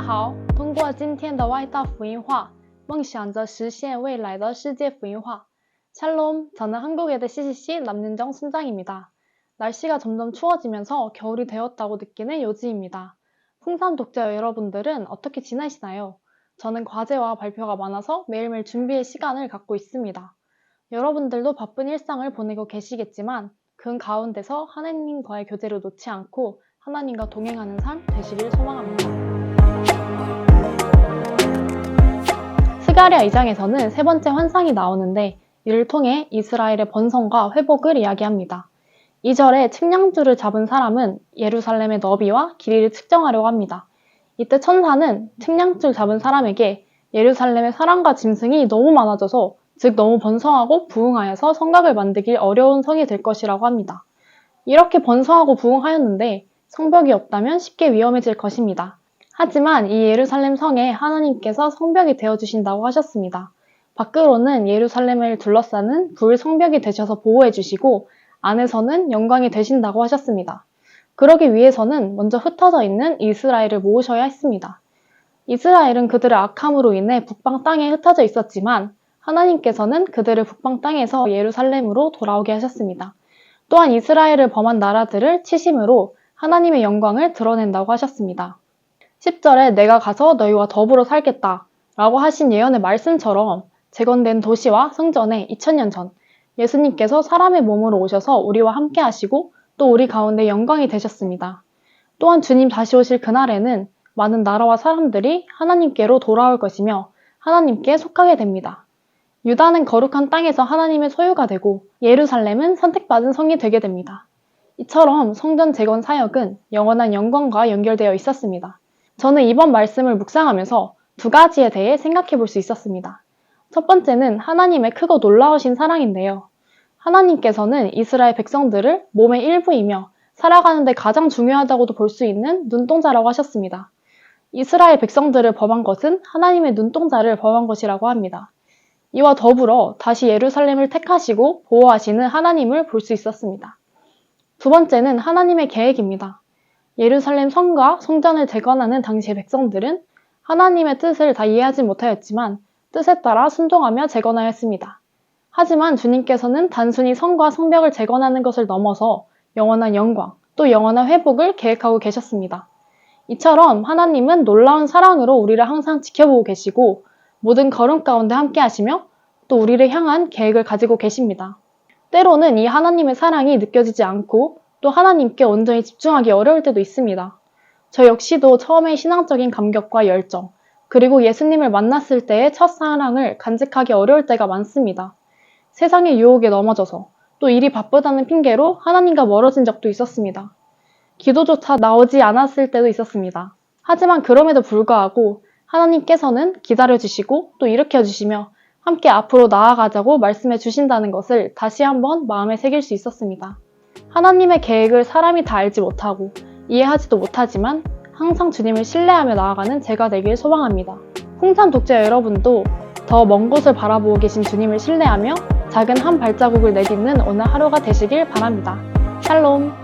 好，通过今天的外道福音话，梦想着实现未来的世界福音化。샬롬, 저는 한국외대 CCC 남윤정 순장입니다. 날씨가 점점 추워지면서 겨울이 되었다고 느끼는 요지입니다. 풍산 독자 여러분들은 어떻게 지내시나요? 저는 과제와 발표가 많아서 매일매일 준비의 시간을 갖고 있습니다. 여러분들도 바쁜 일상을 보내고 계시겠지만 그 가운데서 하나님과의 교제를 놓지 않고 하나님과 동행하는 삶 되시길 소망합니다. 스가랴 2장에서는 세 번째 환상이 나오는데 이를 통해 이스라엘의 번성과 회복을 이야기합니다. 2절에 측량줄을 잡은 사람은 예루살렘의 너비와 길이를 측정하려고 합니다. 이때 천사는 측량줄 잡은 사람에게 예루살렘의 사람과 짐승이 너무 많아져서 즉 너무 번성하고 부흥하여서 성곽을 만들기 어려운 성이 될 것이라고 합니다. 이렇게 번성하고 부흥하였는데 성벽이 없다면 쉽게 위험해질 것입니다. 하지만 이 예루살렘 성에 하나님께서 성벽이 되어주신다고 하셨습니다. 밖으로는 예루살렘을 둘러싸는 불 성벽이 되셔서 보호해 주시고 안에서는 영광이 되신다고 하셨습니다. 그러기 위해서는 먼저 흩어져 있는 이스라엘을 모으셔야 했습니다. 이스라엘은 그들의 악함으로 인해 북방 땅에 흩어져 있었지만 하나님께서는 그들을 북방 땅에서 예루살렘으로 돌아오게 하셨습니다. 또한 이스라엘을 범한 나라들을 치심으로 하나님의 영광을 드러낸다고 하셨습니다. 10절에 내가 가서 너희와 더불어 살겠다 라고 하신 예언의 말씀처럼 재건된 도시와 성전에 2000년 전 예수님께서 사람의 몸으로 오셔서 우리와 함께 하시고 또 우리 가운데 영광이 되셨습니다. 또한 주님 다시 오실 그날에는 많은 나라와 사람들이 하나님께로 돌아올 것이며 하나님께 속하게 됩니다. 유다는 거룩한 땅에서 하나님의 소유가 되고 예루살렘은 선택받은 성이 되게 됩니다. 이처럼 성전 재건 사역은 영원한 영광과 연결되어 있었습니다. 저는 이번 말씀을 묵상하면서 두 가지에 대해 생각해 볼 수 있었습니다. 첫 번째는 하나님의 크고 놀라우신 사랑인데요. 하나님께서는 이스라엘 백성들을 몸의 일부이며 살아가는 데 가장 중요하다고도 볼 수 있는 눈동자라고 하셨습니다. 이스라엘 백성들을 범한 것은 하나님의 눈동자를 범한 것이라고 합니다. 이와 더불어 다시 예루살렘을 택하시고 보호하시는 하나님을 볼 수 있었습니다. 두 번째는 하나님의 계획입니다. 예루살렘 성과 성전을 재건하는 당시의 백성들은 하나님의 뜻을 다 이해하지 못하였지만 뜻에 따라 순종하며 재건하였습니다. 하지만 주님께서는 단순히 성과 성벽을 재건하는 것을 넘어서 영원한 영광, 또 영원한 회복을 계획하고 계셨습니다. 이처럼 하나님은 놀라운 사랑으로 우리를 항상 지켜보고 계시고 모든 걸음 가운데 함께 하시며 또 우리를 향한 계획을 가지고 계십니다. 때로는 이 하나님의 사랑이 느껴지지 않고 또 하나님께 온전히 집중하기 어려울 때도 있습니다. 저 역시도 처음에 신앙적인 감격과 열정, 그리고 예수님을 만났을 때의 첫사랑을 간직하기 어려울 때가 많습니다. 세상의 유혹에 넘어져서 또 일이 바쁘다는 핑계로 하나님과 멀어진 적도 있었습니다. 기도조차 나오지 않았을 때도 있었습니다. 하지만 그럼에도 불구하고 하나님께서는 기다려주시고 또 일으켜주시며 함께 앞으로 나아가자고 말씀해 주신다는 것을 다시 한번 마음에 새길 수 있었습니다. 하나님의 계획을 사람이 다 알지 못하고 이해하지도 못하지만 항상 주님을 신뢰하며 나아가는 제가 되길 소망합니다. 풍산 독자 여러분도 더 먼 곳을 바라보고 계신 주님을 신뢰하며 작은 한 발자국을 내딛는 오늘 하루가 되시길 바랍니다. 샬롬!